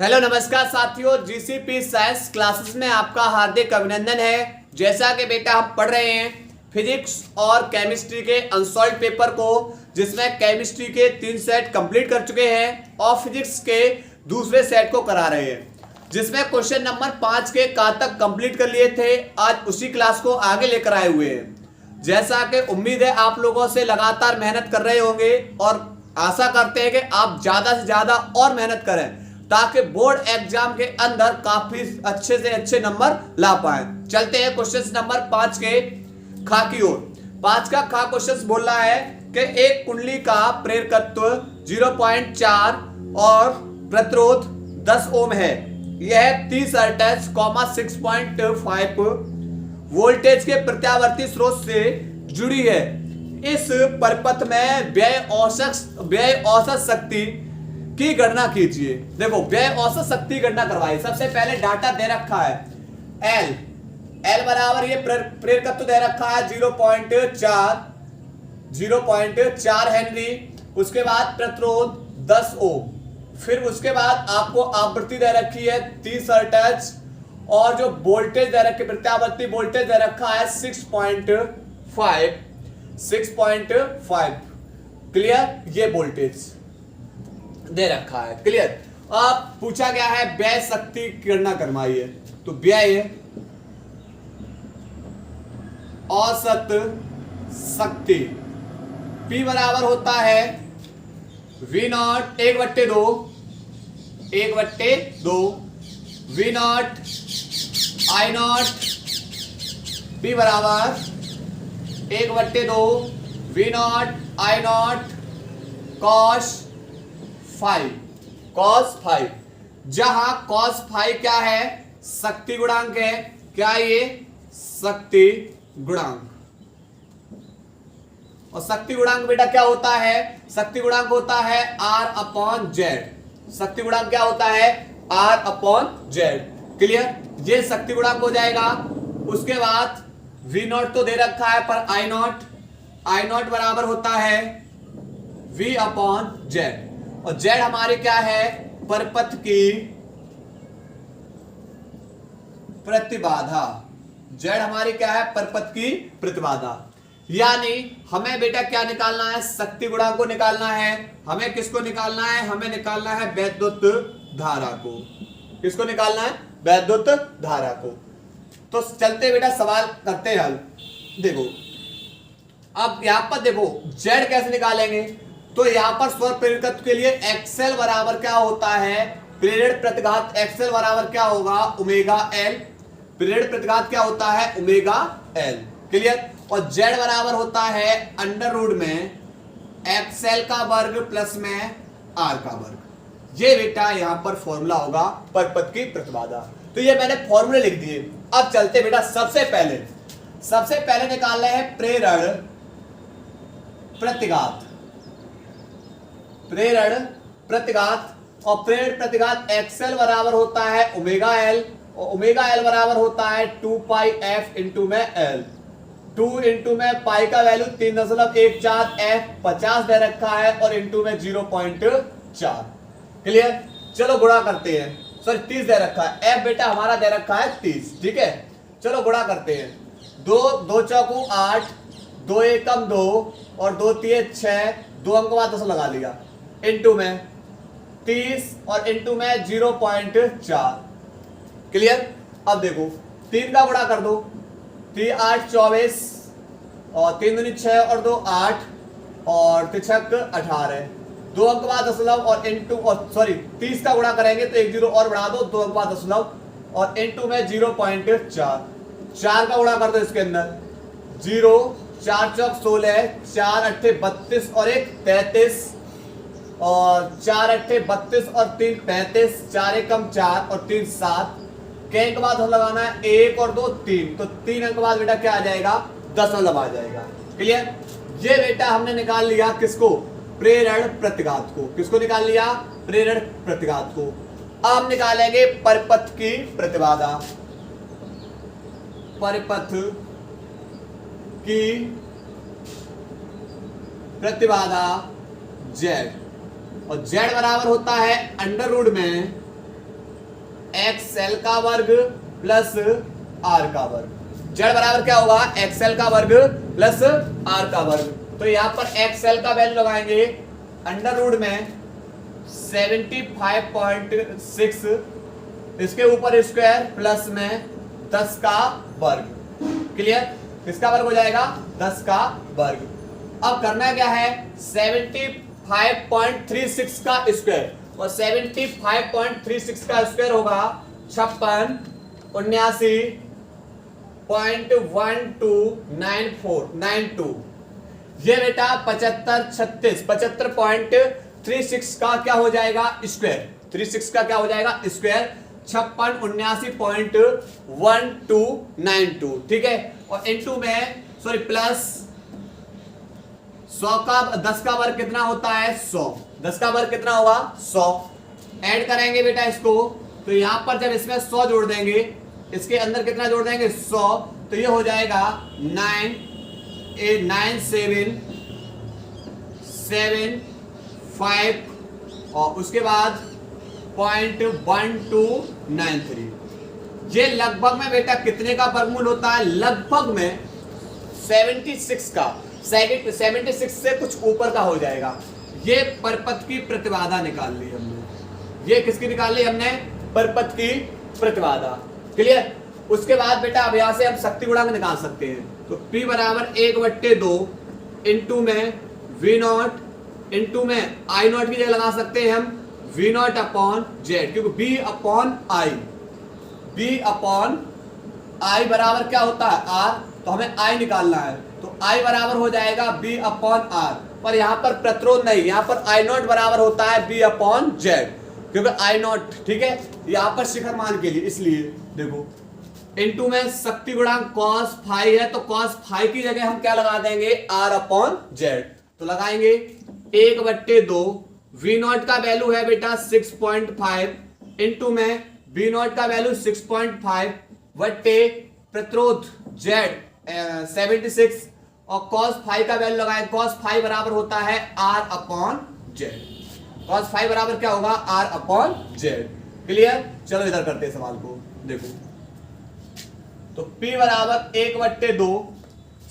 Hello नमस्कार साथियों, GCP science classes में आपका हार्दिक अभिनंदन है। जैसा कि बेटा हम पढ़ रहे हैं फिजिक्स और केमिस्ट्री के अनसॉल्व्ड पेपर को, जिसमें केमिस्ट्री के 3 सेट कंप्लीट कर चुके हैं और फिजिक्स के दूसरे सेट को करा रहे हैं, जिसमें क्वेश्चन नंबर 5 के का तक कंप्लीट कर लिए थे। आज उसी क्लास को आगे लेकर आए हुए हैं। जैसा कि उम्मीद है आप लोगों से लगातार मेहनत कर रहे होंगे और आशा करते हैं कि आप ज्यादा से ज्यादा और मेहनत करें ताकि बोर्ड एग्जाम के अंदर काफी अच्छे से अच्छे नंबर ला पाए। चलते हैं क्वेश्चन नंबर 5 के खा की ओर। 5 का खा क्वेश्चन बोल रहा है कि एक कुंडली का प्रेरकत्व 0.4 और प्रतिरोध 10 ओम है। यह 30 हर्ट्ज, 6.5 वोल्टेज के प्रत्यावर्ती स्रोत से जुड़ी है। इस परिपथ में व्यय औसत शक्ति की गणना कीजिए। देखो, व्यय औसत शक्ति गणना करवाई। सबसे पहले डाटा दे रखा है एल बराबर ये प्रेरकत्व दे रखा है 0.4 हेनरी। उसके बाद प्रतिरोध 10 ओम। फिर उसके बाद आपको आवृत्ति दे रखी है 30 हर्ट्ज और जो वोल्टेज दे रखी प्रत्यावर्ती वोल्टेज दे रखा है 6.5। क्लियर, ये वोल्टेज दे रखा है। क्लियर। अब पूछा गया है व्यय शक्ति की गणना करवाइए। तो व्यय औसत शक्ति P बराबर होता है V0 1/2 V0 I0। P बराबर 1/2 V0 I0 cos 5, जहां cos 5 क्या है? शक्ति गुणांक है। क्या ये शक्ति गुणांक? और शक्ति गुणांक बेटा क्या होता है? शक्ति गुणांक होता है R/Z। शक्ति गुणांक क्या होता है? R/Z। क्लियर, ये शक्ति गुणांक हो जाएगा। उसके बाद V0 तो दे रखा है, पर I0 बराबर होता है V/Z। और Z हमारी क्या है? परिपथ की प्रतिबाधा। Z हमारी क्या है? परिपथ की प्रतिबाधा। यानी हमें बेटा क्या निकालना है? शक्ति गुणांक को निकालना है। हमें किसको निकालना है? हमें निकालना है वैद्युत धारा को। किसको निकालना है? वैद्युत धारा को। तो चलते बेटा सवाल करते हैं हल। देखो, अब यहां पर देखो Z कैसे निकालेंगे? तो यहां पर स्वर प्रेरकत्व के लिए XL बराबर क्या होता है? प्रेरण प्रतिघात XL बराबर क्या होगा? Omega L। प्रेरण प्रतिघात क्या होता है? Omega L। क्लियर। और Z बराबर होता है अंडर रूट में XL का वर्ग प्लस में R का वर्ग। ये बेटा यहां पर फॉर्मूला होगा परिपथ की प्रतिबाधा। तो ये मैंने फॉर्मूले लिख दिए। अब चलते बेटा सबसे पहले निकाल रहे हैं प्रेरण प्रतिघात। और प्रेरण प्रतिघात XL बराबर होता है ओमेगा L, और ओमेगा L बराबर होता है 2πf इंटू में L। 2 इंटू में पाई का वैल्यू 3.14, F 50 दे रखा है और इंटू में 0.4। क्लियर। चलो गुणा करते हैं। सॉरी 30 दे रखा है। F बेटा हमारा दे रखा है 30। ठीक है, चलो गुणा करते हैं। 2 चौकू 8, 2 एकम 2 और 2 तिये 6, 2 अंक बाद 10 लगा लिया। इंटू में 30 और इंटू में 0.4। क्लियर। अब देखो 3 का गुणा कर दो। 3 8 24 और 3 दूनी 6 और 2 8 और 3 6 18, 2 अंक बाद दशमलव और इंटू और सॉरी 30 का गुणा करेंगे तो 1 0 और बढ़ा दो, 2 अंक बाद दशमलव और इंटू में 0.4। 4 का गुणा कर दो इसके अंदर 0, 4 चौक 16, 4 अट्ठे 32 और 1 33 और 4 अट्ठे 32 और 3 35, 4 एकम 4 और 3 7 के अंक बाद हम लगाना है 1 और 2 3, तो 3 अंक बाद बेटा क्या आ जाएगा? दशमलव आ जाएगा। क्लियर। ये बेटा हमने निकाल लिया किसको? प्रेरण प्रतिघात को। किसको निकाल लिया? प्रेरण प्रतिघात को। अब निकालेंगे परिपथ की प्रतिबाधा। परिपथ की प्रतिबाधा Z, और Z बराबर होता है अंडर रूट में एक्सएल का वर्ग प्लस आर का वर्ग। जेड बराबर क्या होगा, एक्सएल का वर्ग प्लस आर का वर्ग। तो यहां पर एक्सएल का वैल्यू लगाएंगे अंडर रूट में 75.6, इसके ऊपर स्क्वायर प्लस में 10 का वर्ग। क्लियर, किसका वर्ग हो जाएगा, 10 का वर्ग। अब करना क्या है, 75.36 का स्क्वायर, और 75.36 का स्क्वायर होगा 56.129492। ये बेटा 75.36 का क्या हो जाएगा स्क्वायर, 36 का क्या हो जाएगा स्क्वायर, 5679.1292। ठीक है, और इनटू में सॉरी प्लस 100 का 10 का वर्ग कितना होता है 100, 10 का वर्ग कितना होगा 100। ऐड करेंगे बेटा इसको, तो यहां पर जब इसमें 100 जोड़ देंगे, इसके अंदर कितना जोड़ देंगे 100, तो ये हो जाएगा 9875 और उसके बाद 0.1293। ये लगभग में बेटा कितने का वर्गमूल होता है, लगभग में 76 का, 76 से कुछ ऊपर का हो जाएगा। ये परपथ की प्रतिबाधा निकाल ली हमने, ये किसकी निकाल ली हमने, परपथ की प्रतिबाधा। क्लियर, उसके बाद बेटा अब यहां से हम शक्ति गुणांक निकाल सकते हैं। तो P बराबर 1/2 इंटू में V0 इंटू में I0 की जगह लगा सकते हैं हम V0 अपॉन जेड, क्योंकि B अपॉन I बराबर क्या होता है R, तो हमें I निकालना है, तो I बराबर हो जाएगा B अपॉन R। पर यहाँ पर प्रतिरोध नहीं, यहाँ पर I0 बराबर होता है B अपॉन जेड, क्योंकि I0 ठीक है यहाँ पर शिखर मान के लिए, इसलिए देखो इनटू में शक्ति गुणांक cos फाई है, तो cos फाई की जगह हम क्या लगा देंगे R अपॉन जेड। तो लगाएंगे 1/2 V0 का वैल्यू है बेटा 6.5 इंटू में V0 का वैल्यू 6.5 बट्टे प्रतिरोध Z 76 और cos फाई का वैल्यू लगाए, cos फाई बराबर होता है R upon Z. cos phi बराबर क्या होगा R अपॉन जेड। क्लियर, चलो इधर करते हैं सवाल को, देखो तो P बराबर 1/2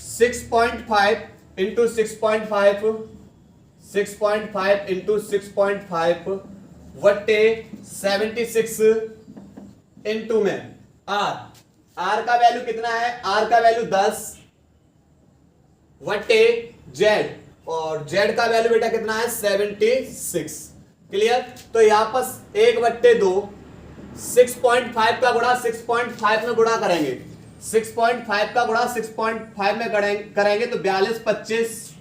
6.5 इंटू 6.5 इंटू 6.5 बट्टे 76 इंटू में R का वैल्यू कितना है, R का वैल्यू 10 वट्टे Z, और Z का वैल्यू बेटा कितना है 76। क्लियर, तो यहां पर 1/2 6.5 का गुणा 6.5 में गुणा करेंगे, 6.5 का गुणा 6.5 में करेंगे तो 42 25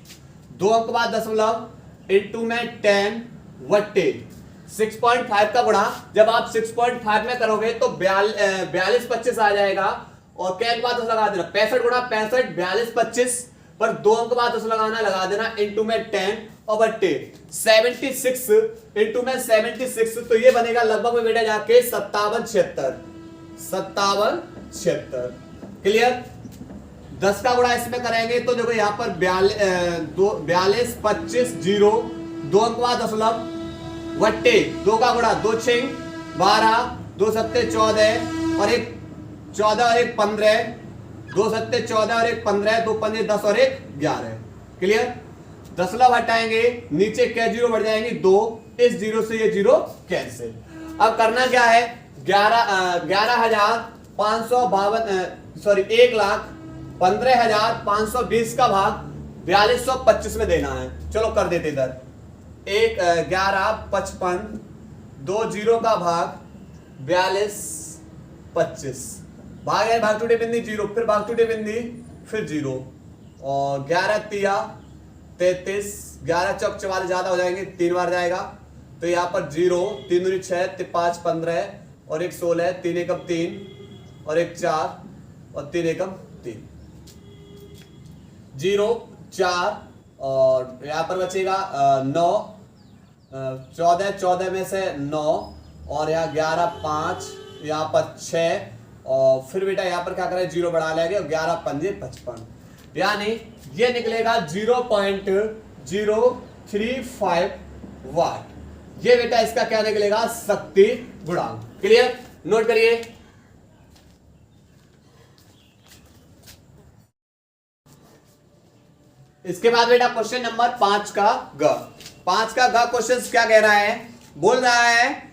2 अंक बाद दशमलव इंटू में 10 वट्टे 6.5 का गुणा जब आप 6.5 में करोगे तो 42 25 आ जाएगा, और क्या के बाद 10 लगा देना, 65 गुणा 65 42 25 पर 2 अंक बाद 10 लगाना, लगा देना इंटू में 10 और बट्टे 76 इंटू में 76, तो ये बनेगा लगभग में बेटा जाके 57 क्लियर। 10 का गुणा इसमें करेंगे तो देखो यहाँ पर 42 25 0 2 अंक बाद दशमलव वट्टे 2 का गुणा 2 6 12 2 7 14 और एक 14 और एक 15 2 7 14 और एक 15 2 5 10 और एक 11। क्लियर, दशमलव हटाएंगे नीचे क्या जीरो बढ़ जाएंगे 2, इस जीरो से ये जीरो कैंसिल। अब करना क्या है 1,15,520 का भाग 4225 में देना है। चलो कर देते इधर 11,55 2 जीरो का भाग 4225 भाग टूटे बिंदी जीरो, फिर भाग टूटे बिंदी फिर जीरो, और 11 तिया 33 11 चौक 44 ज्यादा हो जाएंगे 3 बार जाएगा, तो यहाँ पर 0 3 दूनी 6 5 15 और एक 16 3 एकम 3 और एक 4 और 3 एकम 3 0 4 और यहाँ पर बचेगा 9 14 में से 9 और यहाँ 11 5 यहाँ पर 6 और फिर बेटा यहाँ पर क्या करें 0 बढ़ा लेंगे और 11 5 55, यानी ये निकलेगा 0.035 वाट। ये बेटा इसका क्या निकलेगा शक्ति गुणांक। क्लियर, नोट करिए। इसके बाद बेटा क्वेश्चन नंबर 5 का ग। 5 का ग क्वेश्चन क्या कह रहा है? बोल रहा है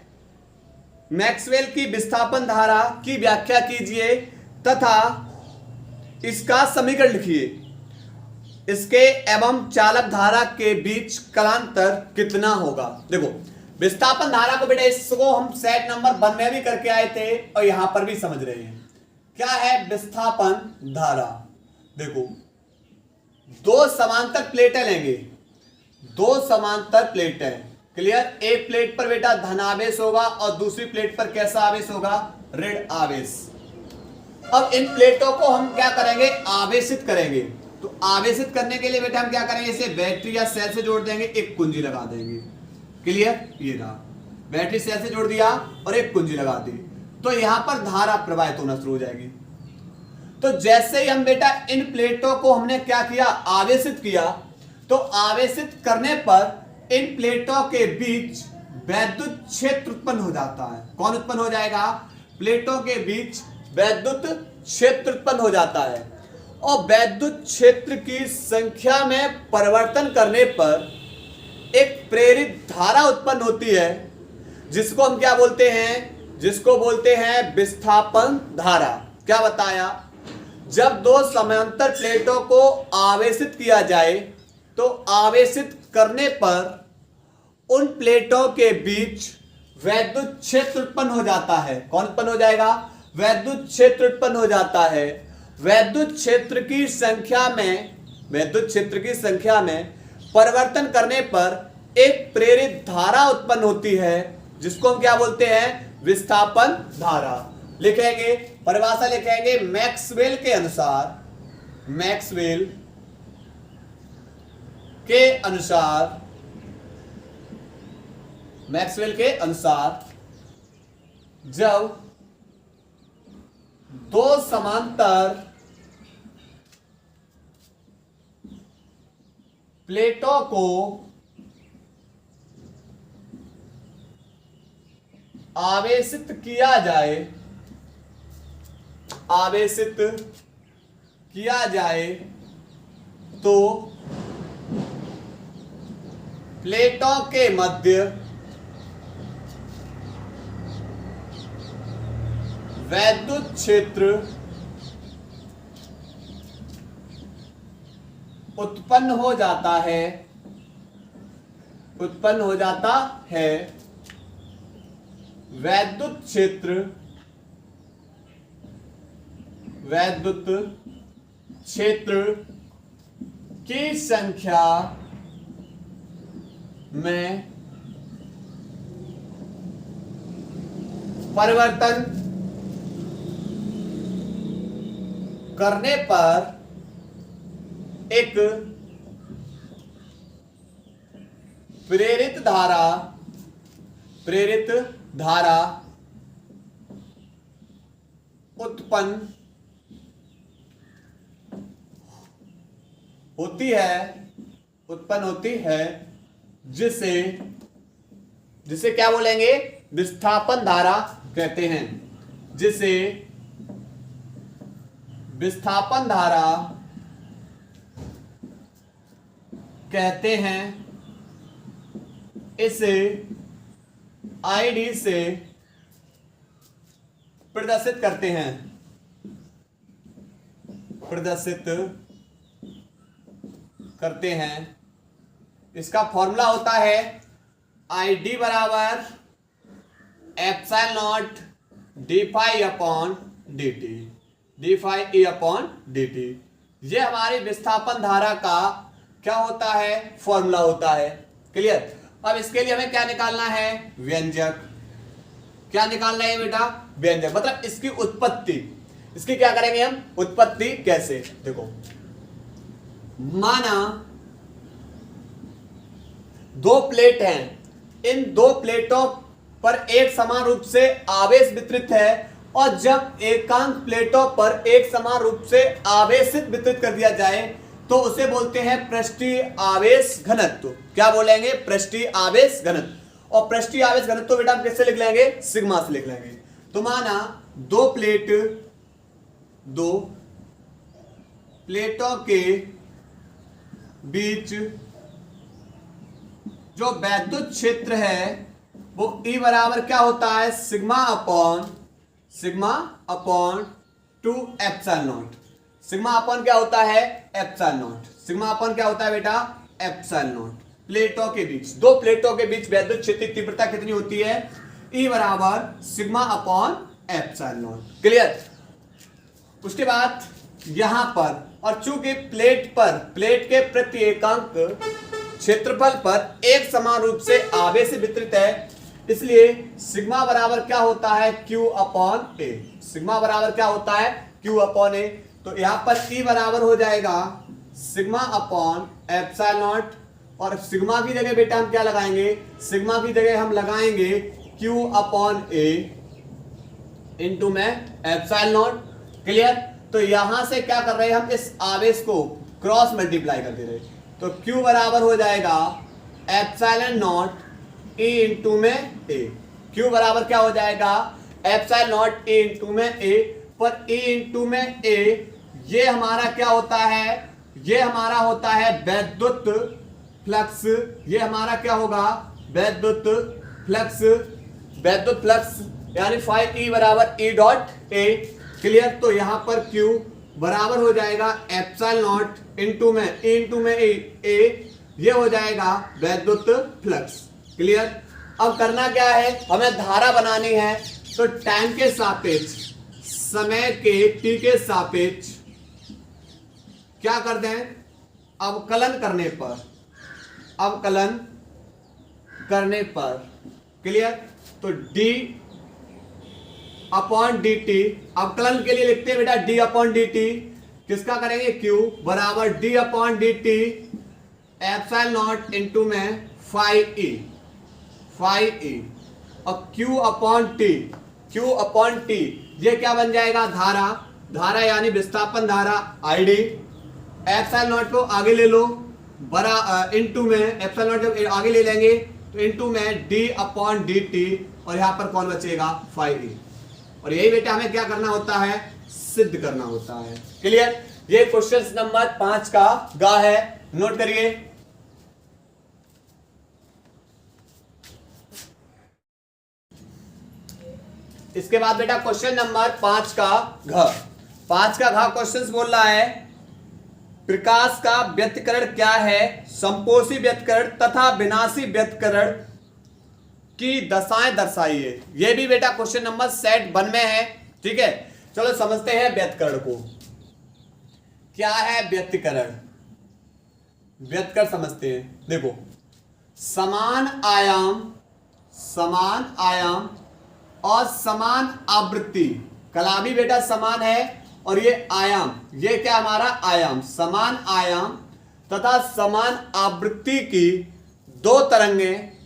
मैक्सवेल की विस्थापन धारा की व्याख्या कीजिए तथा इसका समीकरण लिखिए। इसके एवं चालक धारा के बीच कालांतर कितना होगा? देखो विस्थापन धारा को बेटा इसको हम सेट नंबर 1 में भी करके आए थे और यहां पर भी समझ रहे हैं। क्या है विस्थापन धारा? देखो दो समांतर प्लेटें लेंगे, दो समांतर प्लेटें, क्लियर। एक प्लेट पर बेटा धन आवेश होगा और दूसरी प्लेट पर कैसा आवेश होगा? ऋण आवेश। अब इन प्लेटों को हम क्या करेंगे? आवेशित करेंगे। तो आवेशित करने के लिए बेटा हम क्या करेंगे? इसे बैटरी या सेल से जोड़ देंगे, एक कुंजी लगा देंगे, क्लियर। ये रहा, बैटरी सेल से जोड़ दिया और एक कुंजी लगा दी, तो यहां पर धारा प्रवाहित होना शुरू हो जाएगी। तो जैसे ही हम बेटा इन प्लेटों को हमने क्या किया? आवेशित किया, तो आवेशित करने पर इन प्लेटों के बीच वैद्युत क्षेत्र उत्पन्न हो जाता है। कौन उत्पन्न हो जाएगा? प्लेटों के बीच वैद्युत क्षेत्र उत्पन्न हो जाता है और वैद्युत क्षेत्र की संख्या में परिवर्तन करने पर एक प्रेरित धारा उत्पन्न होती है, जिसको हम क्या बोलते हैं? जिसको बोलते हैं विस्थापन धारा। क्या बताया? जब दो समांतर प्लेटों को आवेशित किया जाए तो आवेशित करने पर उन प्लेटों के बीच वैद्युत क्षेत्र उत्पन्न हो जाता है। कौन उत्पन्न हो जाएगा? वैद्युत क्षेत्र उत्पन्न हो जाता है। वैद्युत क्षेत्र की संख्या में, वैद्युत क्षेत्र की संख्या में परिवर्तन करने पर एक प्रेरित धारा उत्पन्न होती है, जिसको हम क्या बोलते हैं? विस्थापन धारा। लिखेंगे, परिभाषा लिखेंगे, मैक्सवेल के अनुसार, मैक्सवेल के अनुसार, मैक्सवेल के अनुसार जब दो समांतर प्लेटों को आवेशित किया जाए, आवेशित किया जाए तो प्लेटों के मध्य वैद्युत क्षेत्र उत्पन्न हो जाता है, उत्पन्न हो जाता है। वैद्युत क्षेत्र, वैद्युत क्षेत्र की संख्या में परिवर्तन करने पर एक प्रेरित धारा, प्रेरित धारा उत्पन्न होती है, उत्पन्न होती है, जिसे जिसे क्या बोलेंगे? विस्थापन धारा कहते हैं। जिसे विस्थापन धारा कहते हैं। इसे आईडी से प्रदर्शित करते हैं, प्रदर्शित करते हैं। इसका फॉर्मूला होता है आईडी बराबर epsilon nought d phi upon d t, d phi E upon d t. ये हमारी विस्थापन धारा का क्या होता है? फॉर्मूला होता है, क्लियर। अब इसके लिए हमें क्या निकालना है? व्यंजक। क्या निकालना है बेटा? व्यंजक, मतलब इसकी उत्पत्ति। इसकी क्या करेंगे हम? उत्पत्ति कैसे? देखो, माना दो प्लेट हैं, इन दो प्लेटों पर एक समान रूप से आवेश वितरित है और जब एकांक प्लेटों पर एक समान रूप से आवेशित वितरित कर दिया जाए तो उसे बोलते हैं पृष्ठीय आवेश घनत्व। क्या बोलेंगे? पृष्ठीय आवेश घनत्व। और पृष्ठीय आवेश घनत्व बेटा हम किससे लिख लेंगे? सिग्मा से लिख लेंगे। तो माना दो प्लेटों के बीच जो वैद्युत क्षेत्र है वो E बराबर क्या होता है, sigma upon 2 epsilon not. Sigma upon क्या होता है, एप्सिलॉन नॉट। सिग्मा अपॉन क्या होता है बेटा, एप्सिलॉन नॉट। प्लेटों के बीच, दो प्लेटों के बीच वैद्युत क्षेत्र की तीव्रता कितनी होती है, E बराबर sigma upon epsilon not. Clear. उसके बाद यहां पर, और चूंकि प्लेट के प्रति एकांक क्षेत्रफल पर एक समान रूप से आवेश वितरित है, इसलिए सिग्मा बराबर क्या होता है, Q अपॉन A। सिग्मा बराबर क्या होता है, Q अपॉन A। तो यहां पर E बराबर हो जाएगा सिग्मा अपॉन एप्सिलॉन नॉट, और सिग्मा की जगह बेटा हम क्या लगाएंगे, सिग्मा की जगह हम लगाएंगे Q अपॉन A इंटू में एप्सिलॉन नॉट। क्लियर। तो यहां से क्या कर रहे हैं हम, इस आवेश को क्रॉस मल्टीप्लाई कर दे रहे हैं। तो Q बराबर हो जाएगा एप्सिलॉन नॉट E इंटू में A। Q बराबर क्या हो जाएगा, एप्सिलॉन नॉट E इंटू में A। पर E इंटू में A ये हमारा क्या होता है, ये हमारा होता है वैद्युत फ्लक्स। ये हमारा क्या होगा, वैद्युत फ्लक्स यानी फाइ E बराबर E डॉट A। क्लियर। तो यहां पर Q बराबर हो जाएगा एप्सिलॉन नॉट इंटू में E इंटू में A, ये हो जाएगा वैद्युत फ्लक्स। क्लियर। अब करना क्या है, हमें धारा बनानी है। तो टाइम के सापेक्ष, समय के t के सापेक्ष क्या कर दें, अवकलन करने पर। क्लियर। तो d अपॉन dt, अवकलन के लिए लिखते हैं बेटा d अपॉन dt। किसका करेंगे, q बराबर d upon dt epsilon not into में फाइ e और q अपॉन t ये क्या बन जाएगा, धारा यानी विस्थापन धारा id। एप्सिलॉन नॉट को आगे ले लो, बरा इंटू में एप्सिलॉन नॉट जब आगे ले लेंगे तो इंटू में d अपॉन dt, और यहां पर कौन बचेगा, फाइ e। और यही बेटा हमें क्या करना होता है, सिद्ध करना होता है। क्लियर। ये क्वेश्चन नंबर 5 का गा है, नोट करिए। इसके बाद बेटा क्वेश्चन नंबर 5 का घ क्वेश्चन बोल रहा है, प्रकाश का व्यतिकरण क्या है, संपोषी व्यतिकरण तथा विनाशी व्यतिकरण की दशाएं दर्शाइए। ये भी बेटा क्वेश्चन नंबर सेट 1 में है। ठीक है, चलो समझते हैं व्यतिकरण को। क्या है व्यतिकरण, समझते हैं। देखो, समान आयाम और समान आवृत्ति, कला भी बेटा समान है, और ये आयाम, ये क्या हमारा आयाम, समान आयाम तथा समान आवृत्ति की दो तरंगें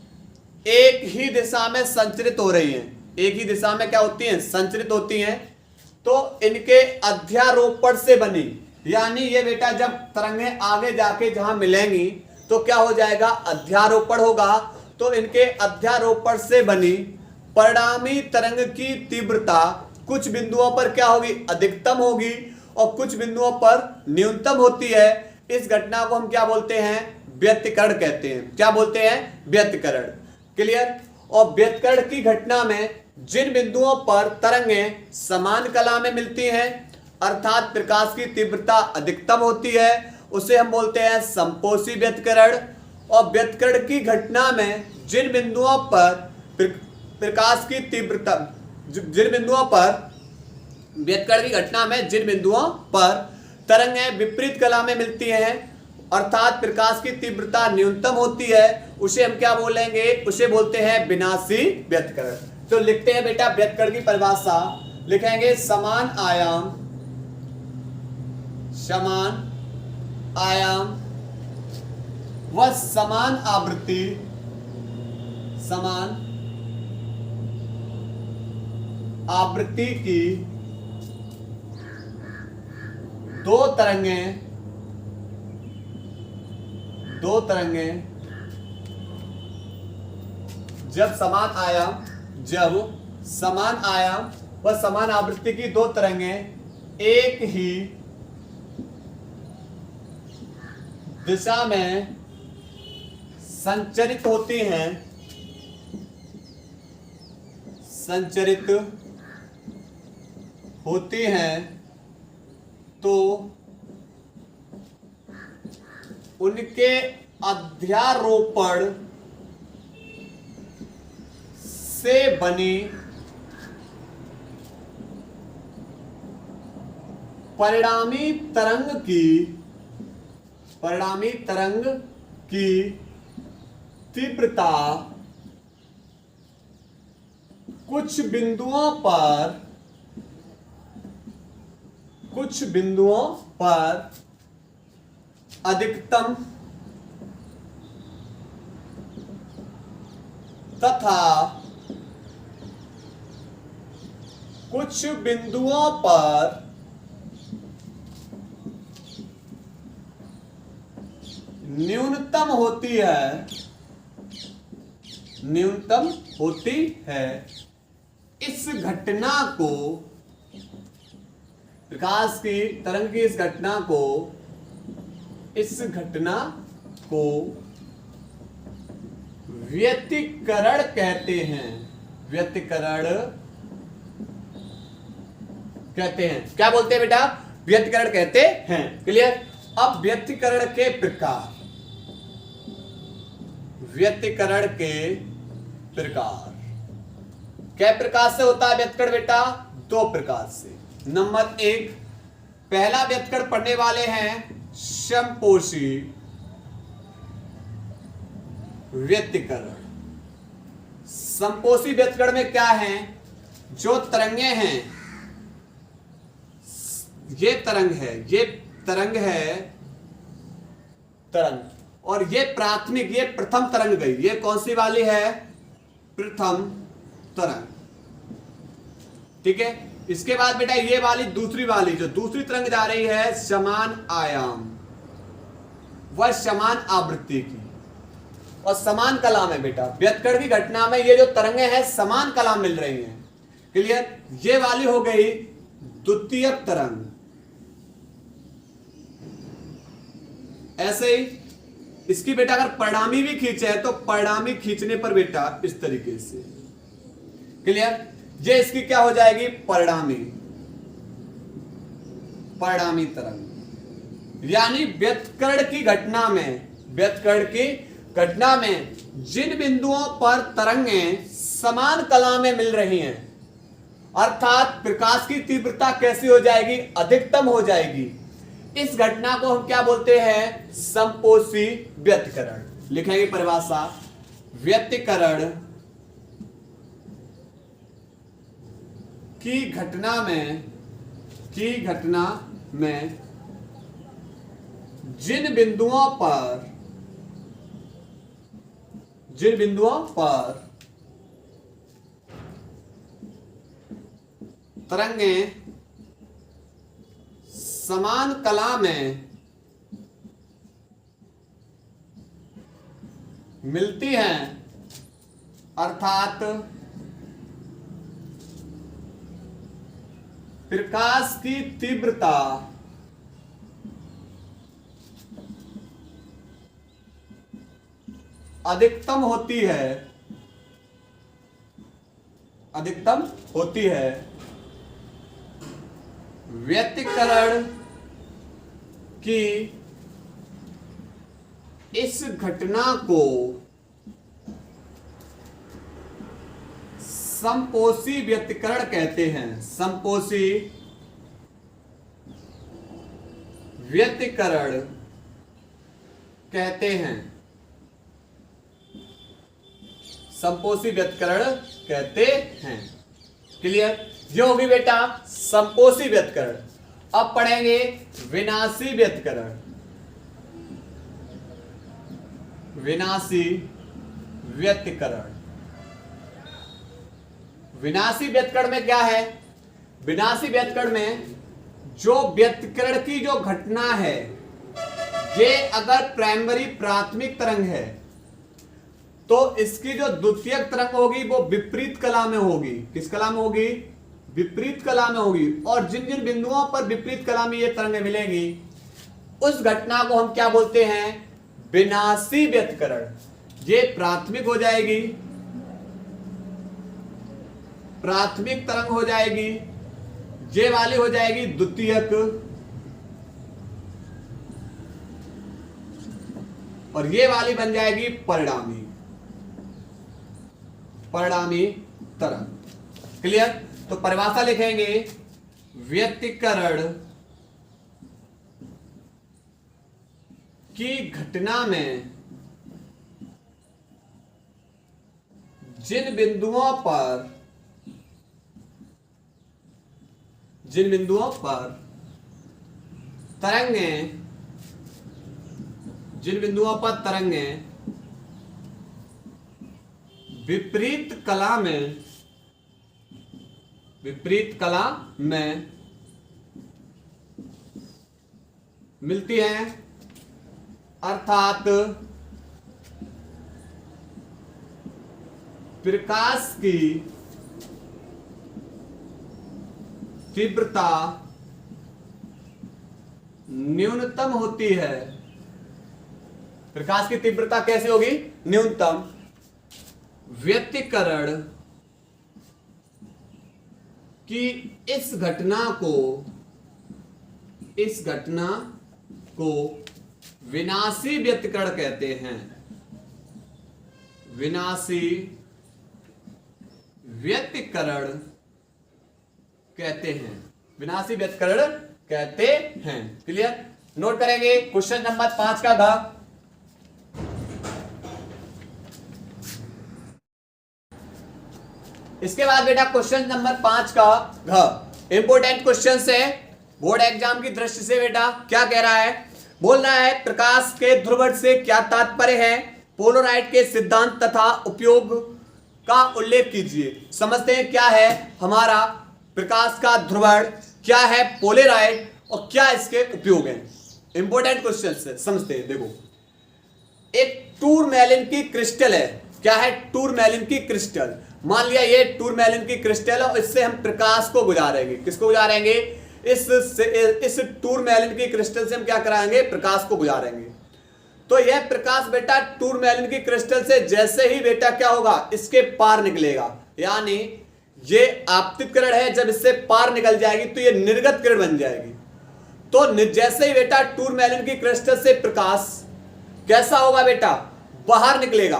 एक ही दिशा में संचरित हो रही हैं। एक ही दिशा में क्या होती हैं, संचरित होती हैं। तो इनके अध्यारोपण से बनी, यानी ये बेटा जब तरंगें आगे जाके जहां मिलेंगी तो क्या हो जाएगा, अध्यारोपण होगा। तो इनके अध्यारोपण से बनी परिणामी तरंग की तीव्रता कुछ बिंदुओं पर क्या होगी, अधिकतम होगी, और कुछ बिंदुओं पर न्यूनतम होती है। इस घटना को हम क्या बोलते हैं, व्यतिकरण कहते हैं। क्या बोलते हैं, व्यतिकरण। क्लियर। और व्यतिकरण की घटना में जिन बिंदुओं पर तरंगें समान कला में मिलती हैं, अर्थात प्रकाश की तीव्रता अधिकतम होती है, उसे हम बोलते हैं संपोषी व्यतिकरण। और व्यतिकरण की घटना में जिन बिंदुओं पर प्रकाश की तीव्रता, जिन बिंदुओं पर व्यतिकरण की घटना में जिन बिंदुओं पर तरंगें विपरीत कला में मिलती हैं, अर्थात प्रकाश की तीव्रता न्यूनतम होती है, उसे हम क्या बोलेंगे, उसे बोलते हैं विनाशी व्यतिकरण। तो लिखते हैं बेटा व्यतिकरण की परिभाषा, लिखेंगे समान आयाम व समान आवृत्ति की दो तरंगें जब समान आयाम वह समान आवृत्ति की दो तरंगें एक ही दिशा में संचरित होती हैं, संचरित होती हैं, तो उनके अध्यारोपण से बनी परिणामी तरंग की तीव्रता कुछ बिंदुओं पर अधिकतम तथा कुछ बिंदुओं पर न्यूनतम होती है। इस घटना को, प्रकाश की तरंग की इस घटना को व्यतिकरण कहते हैं। क्या बोलते हैं बेटा? व्यतिकरण कहते हैं। क्लियर? अब व्यतिकरण के प्रकार, कै प्रकार से होता है व्यतिकरण बेटा? दो प्रकार से। नंबर एक, पहला व्यतिकरण पढ़ने वाले हैं समपोषी व्यतिकरण। समपोषी व्यतिकरण में क्या है? जो तरंगे हैं, ये तरंग है और ये प्राथमिक, ये प्रथम तरंग गई। ये कौन सी वाली है? प्रथम तरंग। ठीक है। इसके बाद बेटा ये वाली दूसरी वाली, जो दूसरी तरंग जा रही है समान आयाम, वह समान आवृत्ति की और समान कला में बेटा। व्यतिकरण की घटना में ये जो तरंगे हैं समान कला मिल रही हैं। क्लियर? ये वाली हो गई द्वितीयक तरंग। ऐसे ही इसकी बेटा अगर परिणामी भी खींचे है तो परिणामी खींचने पर बेटा इस तरीके से। क्लियर? ये इसकी क्या हो जाएगी? परिणामी तरंग। यानी व्यतिकरण की घटना में जिन बिंदुओं पर तरंगें समान कला में मिल रही हैं, अर्थात प्रकाश की तीव्रता कैसी हो जाएगी? अधिकतम हो जाएगी। इस घटना को हम क्या बोलते हैं? समपोषी व्यतिकरण। लिखेंगे परिभाषा, व्यतिकरण की घटना में जिन बिंदुओं पर तरंगें समान कला में मिलती हैं, अर्थात प्रकाश की तीव्रता अधिकतम होती है। व्यतिकरण की इस घटना को समपोषी व्यतिकरण कहते हैं। समपोषी व्यतिकरण कहते हैं। समपोषी व्यतिकरण कहते हैं। क्लियर? ये होगी बेटा समपोषी व्यतिकरण। अब पढ़ेंगे विनाशी व्यतिकरण। विनाशी व्यतिकरण में क्या है? विनाशी व्यतिकरण में जो व्यतिकरण की जो घटना है, ये अगर प्राथमिक तरंग है तो इसकी जो द्वितीयक तरंग होगी वो विपरीत कला में होगी। किस कला में होगी? विपरीत कला में होगी, और जिन जिन बिंदुओं पर विपरीत कला में ये तरंगें मिलेंगी उस घटना को हम क्या बोलते हैं? विनाशी व्यतिकरण। ये प्राथमिक हो जाएगी, प्राथमिक तरंग हो जाएगी, ये वाली हो जाएगी द्वितीयक, और ये वाली बन जाएगी परिणामी, परिणामी तरंग। क्लियर? तो परिभाषा लिखेंगे, व्यतिकरण की घटना में जिन बिंदुओं पर तरंगें विपरीत कला में मिलती हैं, अर्थात प्रकाश की तीव्रता न्यूनतम होती है। प्रकाश की तीव्रता कैसे होगी? न्यूनतम। व्यतिकरण की इस घटना को विनाशी व्यतिकरण कहते हैं। विनाशी व्यतिकरण कहते हैं। विनाशी व्यतिकरण कहते हैं। क्लियर? नोट करेंगे क्वेश्चन नंबर 5 का घ। इसके बाद बेटा क्वेश्चन नंबर 5 का घ इंपोर्टेंट क्वेश्चन है बोर्ड एग्जाम की दृष्टि से। बेटा क्या कह रहा है? बोल रहा है प्रकाश के ध्रुवण से क्या तात्पर्य है, पोलराइड के सिद्धांत तथा उपयोग का उल्लेख कीजिए। समझते हैं क्या है हमारा प्रकाश का ध्रुवण, क्या है पोलराइड और क्या इसके उपयोग हैं। इंपोर्टेंट क्वेश्चन है, समझते हैं। देखो, एक टूरमैलिन की क्रिस्टल है। क्या है? टूरमैलिन की क्रिस्टल। मान लिया ये टूरमैलिन की क्रिस्टल है और इससे हम प्रकाश को गुजारेंगे। किसको गुजारेंगे? इस टूरमैलिन की क्रिस्टल से हम क्या कराएंगे? प्रकाश को गुजारेंगे। तो यह प्रकाश बेटा टूरमैलिन की क्रिस्टल से जैसे ही बेटा क्या होगा, इसके पार निकलेगा, यानी ये आपतित किरण है, जब इससे पार निकल जाएगी तो ये निर्गत किरण बन जाएगी। तो जैसे ही बेटा टूरमैलिन की क्रिस्टल से प्रकाश कैसा होगा बेटा? बाहर निकलेगा।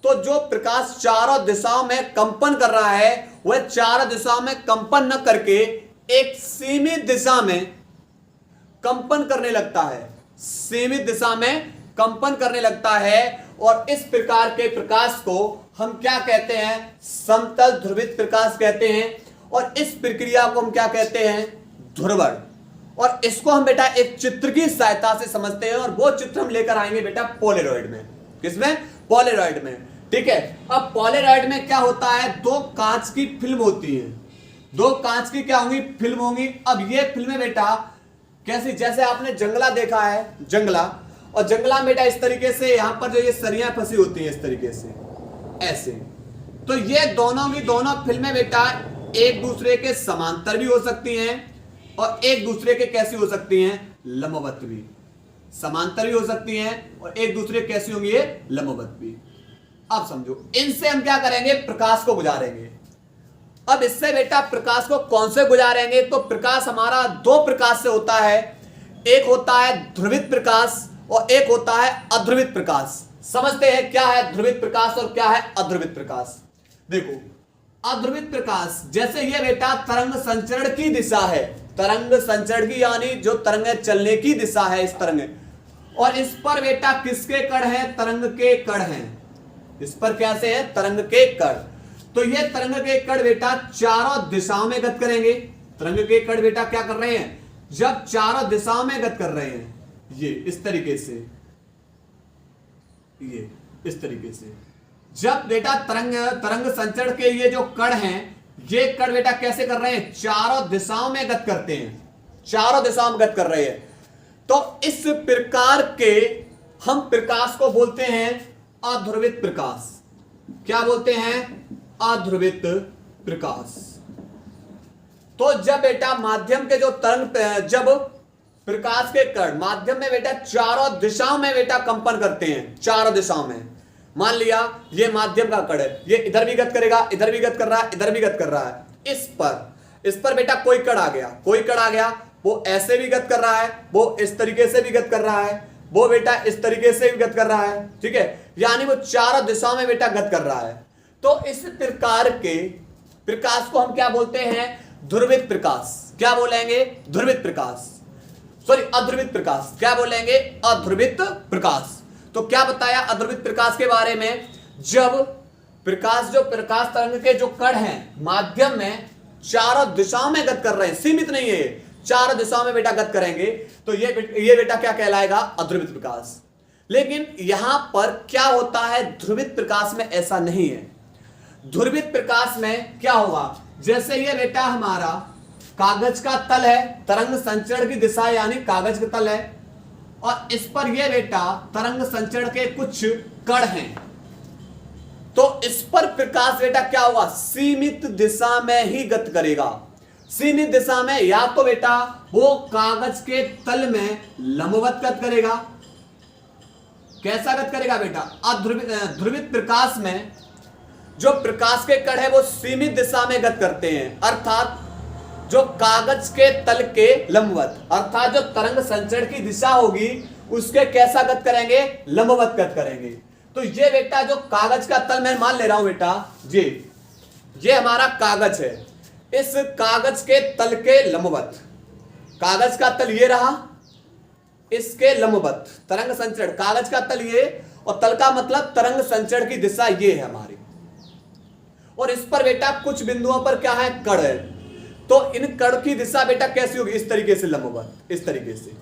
तो जो प्रकाश चारों दिशाओं में कंपन कर रहा है वह चारों दिशाओं में कंपन न करके एक सीमित दिशा में कंपन करने लगता है। सीमित दिशा में कंपन करने लगता है और इस प्रकार के प्रकाश को हम क्या कहते हैं? समतल ध्रुवित प्रकाश कहते हैं। और इस प्रक्रिया को हम क्या कहते हैं? ध्रुवण। और इसको हम बेटा एक चित्र की सहायता से समझते हैं और वो चित्र हम लेकर आएंगे बेटा पोलराइड में। किसमें? पोलराइड में। ठीक है। अब पोलराइड में क्या होता है? दो कांच की फिल्म होती है। दो कांच की क्या होंगी? फिल्म होंगी। अब ये फिल्में बेटा कैसी? जैसे आपने जंगला देखा है, जंगला, और जंगला में बेटा इस तरीके से यहां पर जो ये सरियां फंसी होती हैं इस तरीके से, ऐसे। तो ये दोनों की दोनों फिल्में बेटा एक दूसरे के समांतर भी हो सकती हैं और एक दूसरे के कैसी हो सकती हैं? लंबवत भी। समांतर भी हो सकती हैं और एक दूसरे कैसी होंगी? ये लंबवत भी। अब समझो, इनसे हम क्या करेंगे? प्रकाश को गुजारेंगे। अब इससे बेटा प्रकाश को कौन से गुजारेंगे? तो प्रकाश हमारा दो प्रकाश से होता है। एक होता है ध्रुवित प्रकाश और एक होता है अध्रुवित प्रकाश। समझते हैं क्या है ध्रुवित प्रकाश और क्या है अध्रुवित प्रकाश। देखो, अध्रुवित प्रकाश जैसे ये बेटा तरंग संचरण की दिशा है, तरंग संचरण की यानी जो तरंग चलने की दिशा है इस तरंग, और इस पर बेटा किसके कण हैं? तरंग के कण हैं। इस पर कैसे है? तरंग के कण। तो ये तरंग के कण बेटा चारों दिशाओं में गत करेंगे। तरंग के कण बेटा क्या कर रहे हैं? जब चारों दिशाओं में गत कर रहे हैं, ये इस तरीके से, ये इस तरीके से, जब बेटा तरंग संचरण के ये जो कण हैं, ये कण बेटा कैसे कर रहे हैं? चारों दिशाओं में गत करते हैं। चारों दिशाओं में गत कर रहे हैं। तो इस प्रकार के हम प्रकाश को बोलते हैं अध्रुवित प्रकाश। क्या बोलते हैं? अध्रुवित प्रकाश। तो जब बेटा माध्यम के जो तरंग, जब प्रकाश के कण माध्यम में बेटा चारों दिशाओं में बेटा कंपन करते हैं, चारों दिशाओं में, मान लिया ये माध्यम का कण है, ये इधर भी गत करेगा, इधर भी गत कर रहा है, इधर भी गत कर रहा है, इस पर बेटा कोई कण आ गया, कोई कण आ गया, वो ऐसे भी गत कर रहा है, वो इस तरीके से भी गत कर रहा है, वो बेटा इस तरीके से भी गत कर रहा है, ठीक है, यानी वो चारों दिशाओं में बेटा गत कर रहा है। तो इस प्रकार के प्रकाश को हम क्या बोलते हैं? ध्रुवित प्रकाश। क्या बोलेंगे? ध्रुवित प्रकाश, सॉरी अध्रुवित प्रकाश। क्या बोलेंगे? अध्रुवित प्रकाश। तो क्या बताया अध्रुवित प्रकाश के बारे में? जब प्रकाश, जो प्रकाश तरंग के जो कण हैं माध्यम में चारों दिशाओं में गत कर रहे हैं, सीमित नहीं है, चारों दिशाओं में बेटा गत करेंगे, तो ये बेटा क्या कहलाएगा? अध्रुवित प्रकाश। लेकिन यहां पर क्या होता है? ध्रुवित प्रकाश में ऐसा नहीं है। ध्रुवित प्रकाश में क्या होगा? जैसे ये बेटा हमारा कागज का तल है, तरंग संचरण की दिशा यानी कागज का तल है, और इस पर ये बेटा तरंग संचरण के कुछ कण हैं, तो इस पर प्रकाश बेटा क्या होगा? सीमित दिशा में ही गत करेगा। सीमित दिशा में, या तो बेटा वो कागज के तल में लंबवत गत करेगा। कैसा गत करेगा बेटा? ध्रुवित प्रकाश में जो प्रकाश के कण है वो सीमित दिशा में गत करते हैं, अर्थात जो कागज के तल के लंबवत, अर्थात जो तरंग संचरण की दिशा होगी उसके कैसा गत करेंगे? लंबवत गत करेंगे। तो ये बेटा जो कागज का तल, मैं मान ले रहा हूं बेटा, ये हमारा कागज है, इस कागज के तल के लंबवत, कागज का तल ये रहा, इसके लंबवत तरंग संचरण, कागज का तल ये, और तल का मतलब तरंग संचरण की दिशा ये है हमारी, और इस पर बेटा कुछ बिंदुओं पर क्या है? कण है। तो इन कण की दिशा बेटा कैसी होगी? इस तरीके से लंबवत, इस तरीके से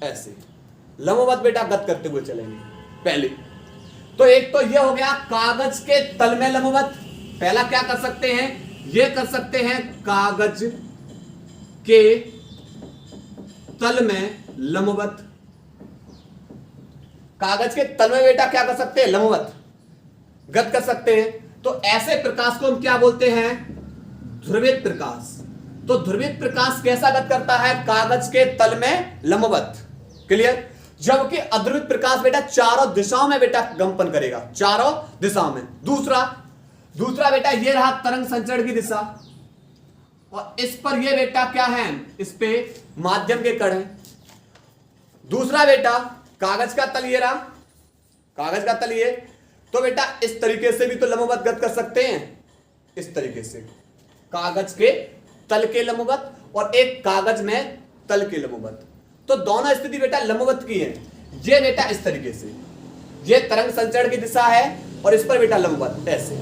ऐसे लंबवत बेटा गत करते हुए चलेंगे पहले। तो एक तो ये हो गया कागज के तल में लंबवत। पहला क्या कर सकते हैं? ये कर सकते हैं कागज के तल में लंबवत। कागज के तल में बेटा क्या कर सकते हैं? लंबवत गत कर सकते हैं। तो ऐसे प्रकाश को हम क्या बोलते हैं? ध्रुवित प्रकाश। तो ध्रुवित प्रकाश कैसा गत करता है? कागज के तल में लंबवत। क्लियर? जबकि अध्रुवित प्रकाश बेटा चारों दिशाओं में बेटा कंपन करेगा, चारों दिशाओं में। दूसरा बेटा ये रहा तरंग संचरण की दिशा, और इस पर ये बेटा क्या है? इस पे माध्यम के कण है। दूसरा बेटा कागज का तल ये रहा, कागज का तल ये, तो बेटा इस तरीके से भी तो लंबवत गत कर सकते हैं, इस तरीके से कागज के तल के लंबवत और एक कागज में तल के लंबवत। तो दोनों स्थिति बेटा लंबवत की है। ये बेटा इस तरीके से, ये तरंग संचरण की दिशा है और इस पर बेटा लंबवत, ऐसे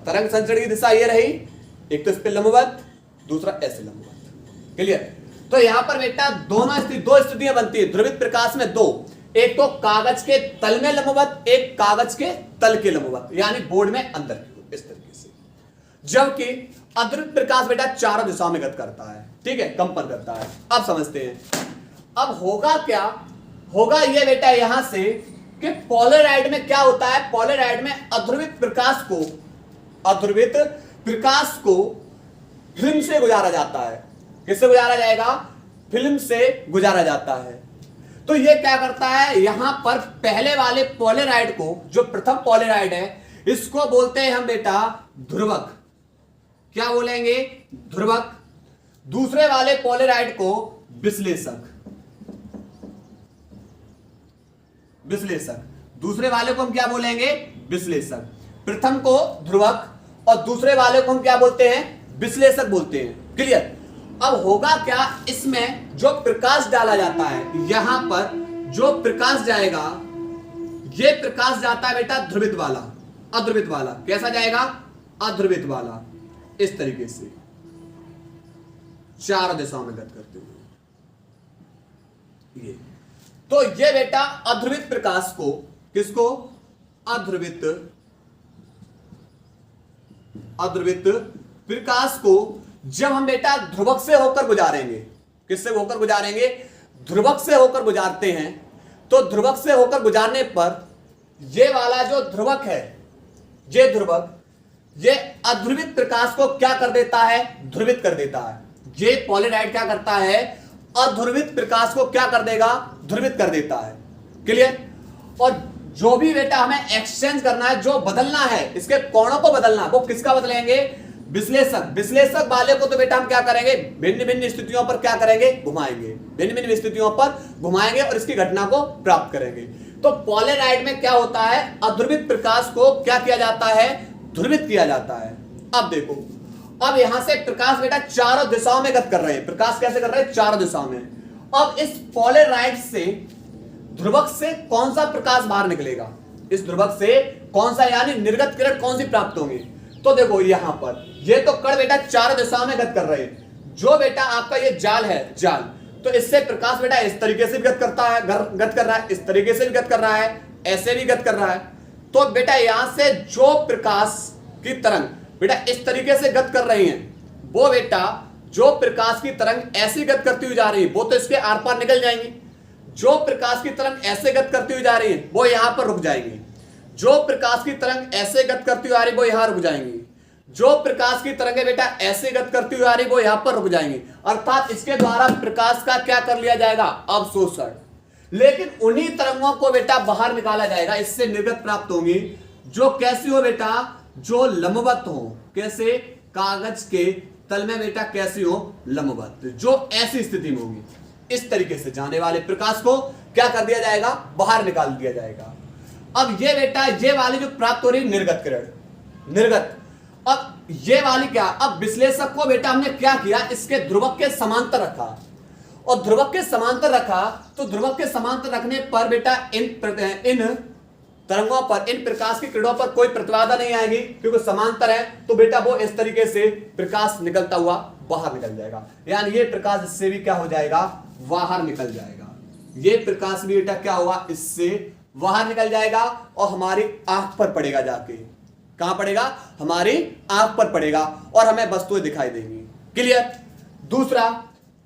तरंग संचरण की दिशा ये रही, एक तो इस पे लंबवत, दूसरा ऐसे लंबवत। क्लियर? तो यहां पर बेटा दो स्थितियां बनती है ध्रुवित प्रकाश में, दो, एक तो कागज के तल में लंबवत, एक कागज के तल के लंबवत, यानी बोर्ड में अंदर की, इस तरीके से। जबकि अध्रुवित प्रकाश बेटा चारों दिशाओं में गत करता है, ठीक है, कंपन करता है। अब समझते हैं, अब होगा क्या? होगा ये बेटा यहां से कि पोलराइड में क्या होता है? पोलराइड में अध्रुवित प्रकाश को फिल्म से गुजारा जाता है। किससे गुजारा जाएगा? फिल्म से गुजारा जाता है। तो ये क्या करता है? यहां पर पहले वाले पोलराइड को, जो प्रथम पोलराइड है, इसको बोलते हैं हम बेटा ध्रुवक। क्या बोलेंगे? ध्रुवक। दूसरे वाले पोलराइड को विश्लेषक। दूसरे वाले को हम क्या बोलेंगे? विश्लेषक। प्रथम को ध्रुवक और दूसरे वाले को हम क्या बोलते हैं? विश्लेषक बोलते हैं। क्लियर? अब होगा क्या? इसमें जो प्रकाश डाला जाता है, यहां पर जो प्रकाश जाएगा, ये प्रकाश जाता है बेटा ध्रुवित वाला, अध्रुवित वाला। कैसा जाएगा? अध्रुवित वाला, इस तरीके से चार दिशाओं में गत करते हुए ये। तो ये बेटा अध्रुवित प्रकाश को, किसको? अध्रुवित प्रकाश को जब हम बेटा ध्रुवक से होकर गुजारेंगे, किससे होकर गुजारेंगे? ध्रुवक से होकर गुजारते हैं। तो ध्रुवक से होकर गुजारने पर ये वाला जो ध्रुवक है, ये ध्रुवक ये अध्रुवित प्रकाश को क्या कर देता है, ध्रुवित कर देता है। ये पॉलीराइड क्या करता है, अध्रुवित प्रकाश को क्या कर देगा, ध्रुवित कर देता है। क्लियर। और जो भी बेटा हमें एक्सचेंज करना है, जो बदलना है, इसके कोणों को बदलना, वो किसका बदलेंगे, विश्लेषक। विश्लेषक वाले को तो बेटा हम क्या करेंगे, भिन्न भिन्न स्थितियों पर क्या करेंगे, घुमाएंगे, भिन्न भिन्न स्थितियों पर घुमाएंगे और इसकी घटना को प्राप्त करेंगे। तो पॉलीराइड में क्या होता है, अध्रुवित प्रकाश को क्या किया जाता है, ध्रुवित किया जाता है। अब देखो, अब यहां से प्रकाश बेटा चारों दिशाओं में गति कर रहे हैं। प्रकाश कैसे कर रहे हैं, चारों दिशाओं में। अब इस पॉलीराइड से ध्रुवक से कौन सा प्रकाश बाहर निकलेगा, इस ध्रुवक से कौन सा, यानी निर्गत किरण कौन सी प्राप्त होंगी। तो देखो यहां पर ये तो कण बेटा चारों दिशाओं में गति कर रहे हैं। जो बेटा आपका ये जाल है, जाल, तो इससे प्रकाश बेटा इस तरीके से भी गति करता है, गति कर रहा है, इस तरीके से भी गति कर रहा है, ऐसे भी गति कर रहा है। तो बेटा यहां से जो प्रकाश की तरंग बेटा इस तरीके से गति कर रही है, वो बेटा जो प्रकाश की तरंग ऐसी गति करती हुई जा रही है, वो तो इसके आर पार निकल जाएंगी। जो प्रकाश की तरंग ऐसे गति करती हुई जा रही है, वो यहां पर रुक जाएंगी। जो प्रकाश की तरंग ऐसे गति करती हुई आ रही है, वो यहां रुक जाएंगी। जो प्रकाश की तरंगें बेटा ऐसे गति करती हुई आ रही है, वो यहां पर रुक जाएंगी। अर्थात इसके द्वारा प्रकाश का क्या कर लिया जाएगा, अवशोषण। लेकिन उन्हीं तरंगों को बेटा बाहर निकाला जाएगा, इससे निर्गत प्राप्त होंगी, जो कैसी हो बेटा, जो लंबवत हो। कैसे, कागज के तल में बेटा कैसी हो, लंबवत, जो ऐसी स्थिति में होगी। इस तरीके से जाने वाले प्रकाश को क्या कर दिया जाएगा, बाहर निकाल दिया जाएगा। अब ये बेटा ये वाली जो प्राप्त हो रही निर्गत किरण, निर्गत। अब ये वाली क्या, अब विश्लेषक को बेटा हमने क्या किया, इसके ध्रुवक के समांतर रखा। और ध्रुवक के समांतर रखा, तो ध्रुवक के समांतर रखने पर बेटा इन तरंगों पर, इन प्रकाश की किरणों पर कोई प्रतिबाधा नहीं आएगी, क्योंकि समांतर है। तो बेटा वो इस तरीके से प्रकाश निकलता हुआ बाहर निकल जाएगा। यानी ये प्रकाश इससे भी क्या हो जाएगा, बाहर निकल जाएगा। ये प्रकाश भी बेटा क्या हुआ, इससे बाहर निकल जाएगा और हमारी आंख पर पड़ेगा, जाके कहां पड़ेगा, हमारी आंख पर पड़ेगा और हमें वस्तुएं दिखाई देंगी। क्लियर। दूसरा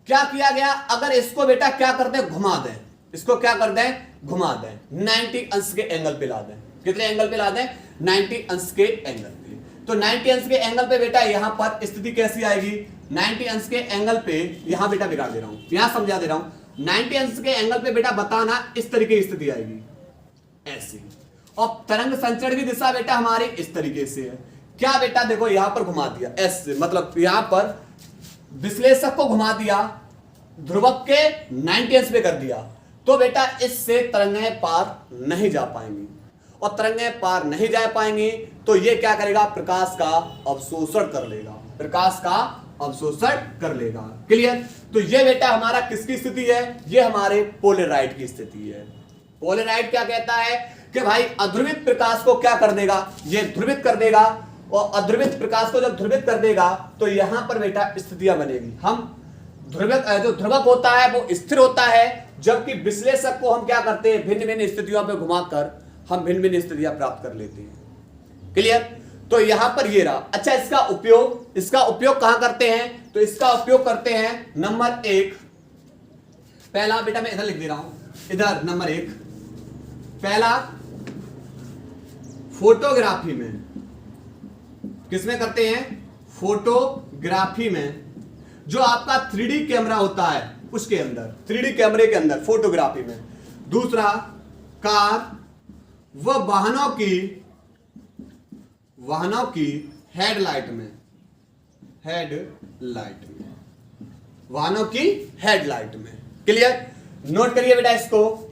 क्या किया गया, अगर इसको बेटा क्या कर दें, घुमा दें, इसको क्या कर दें, घुमा दें, 90 अंश के एंगल पे ला दें। कितने एंगल पे ला दें, 90 अंश के एंगल पे। तो 90 अंश के एंगल पे बेटा यहां पर स्थिति कैसी आएगी, 90 अंश के एंगल पे, यहां बेटा बिगाड़ दे रहा हूं, यहां समझा दे रहा हूं। 90 अंश के एंगल पे बेटा बताना इस तरीके की स्थिति आएगी, ऐसी। और तरंग संचरण की दिशा बेटा हमारी इस तरीके से है। क्या बेटा देखो यहां पर घुमा दिया, ऐसे, मतलब यहां पर विश्लेषक को घुमा दिया, ध्रुवक के 90 अंश पे कर दिया, तो बेटा इससे तरंगें पार नहीं जा पाएंगी। और तरंगें पार नहीं जा पाएंगी तो ये क्या करेगा, प्रकाश का अवशोषण कर लेगा, प्रकाश का अवशोषण कर लेगा। क्लियर। तो ये बेटा हमारा किसकी स्थिति है, ये हमारे पोलराइड की स्थिति है। पोलराइड क्या कहता है कि भाई अध्रुवित प्रकाश को क्या कर देगा, ये ध्रुवित कर देगा। और अध्रुवित प्रकाश को जब ध्रुवित कर देगा तो यहां पर बेटा स्थितियां बनेगी। हम ध्रुवक, जो ध्रुवक होता है वो स्थिर होता है, जबकि विश्लेषक को हम क्या करते हैं, भिन्न भिन्न स्थितियों पर घुमाकर हम भिन्न भिन्न स्थितियां प्राप्त कर लेते हैं। क्लियर। तो यहां पर ये रहा। अच्छा, इसका उपयोग कहां करते हैं, तो इसका उपयोग करते हैं नंबर 1, पहला बेटा मैं इधर लिख दे रहा हूं, इधर नंबर 1, पहला फोटोग्राफी में। किसमें करते हैं, फोटोग्राफी में, जो आपका 3D कैमरा होता है उसके अंदर, 3D कैमरे के अंदर फोटोग्राफी में। दूसरा, कार व वाहनों की हेडलाइट में, वाहनों की हेडलाइट में। क्लियर। नोट करिए बेटा इसको,